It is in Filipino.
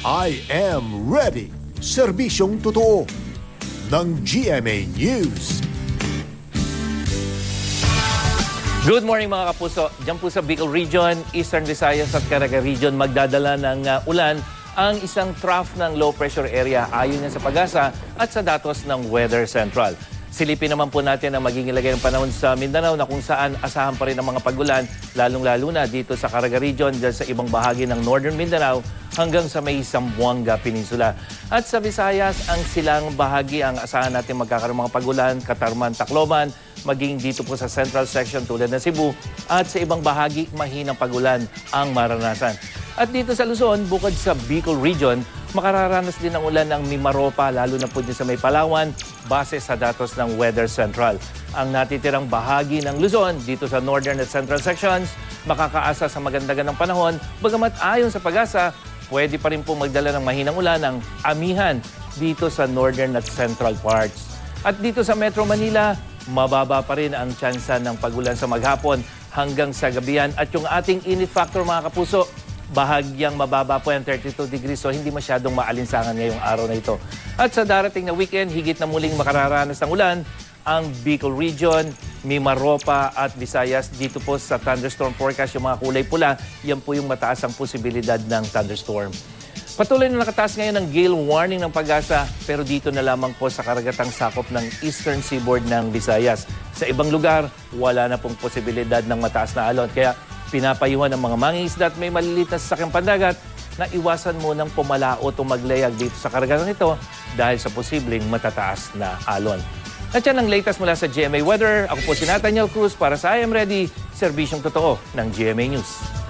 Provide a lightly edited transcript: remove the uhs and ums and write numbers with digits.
I am ready. Serbisyong totoo ng GMA News. Good morning mga kapuso. Diyan po sa Bicol Region, Eastern Visayas at Caraga Region magdadala ng ulan ang isang trough ng low pressure area ayon yan sa Pag-asa at sa datos ng Weather Central. Silipin naman po natin ang magiging lagay ng panahon sa Mindanao na kung saan asahan pa rin ang mga pag-ulan, lalong-lalo na dito sa Caraga Region, dyan sa ibang bahagi ng Northern Mindanao hanggang sa may Zamboanga Peninsula. At sa Visayas, ang silang bahagi ang asahan natin magkakaroon mga pag-ulan, Katarman, Tacloban, maging dito po sa Central Section tulad ng Cebu at sa ibang bahagi mahinang pag-ulan ang maranasan. At dito sa Luzon, bukod sa Bicol Region, makararanas din ng ulan ng Mimaropa, lalo na po din sa may Palawan, base sa datos ng Weather Central. Ang natitirang bahagi ng Luzon, dito sa Northern at Central Sections, makakaasa sa magandagan ng panahon, bagamat ayon sa Pag-asa, pwede pa rin po magdala ng mahinang ulan ng amihan dito sa Northern at Central parts. At dito sa Metro Manila, mababa pa rin ang tsansa ng pag-ulan sa maghapon hanggang sa gabihan. At yung ating init factor mga kapuso, bahagyang mababa po ang 32 degrees, so hindi masyadong maalinsangan ngayong araw na ito. At sa darating na weekend, higit na muling makararanas ng ulan ang Bicol Region, Mimaropa at Visayas. Dito po sa thunderstorm forecast, yung mga kulay pula, yan po yung mataas ang posibilidad ng thunderstorm. Patuloy na nakataas ngayon ang gale warning ng Pag-asa, pero dito na lamang po sa karagatang sakop ng eastern seaboard ng Visayas. Sa ibang lugar, wala na pong posibilidad ng mataas na alon. Kaya pinapayuhan ng mga mangingisda at may maliliit na sasakyang pandagat na iwasan mo ng pumalaot o maglayag dito sa karagatan nito dahil sa posibleng matataas na alon. At yan ang latest mula sa GMA Weather. Ako po si Nathaniel Cruz para sa I Am Ready, serbisyong totoo ng GMA News.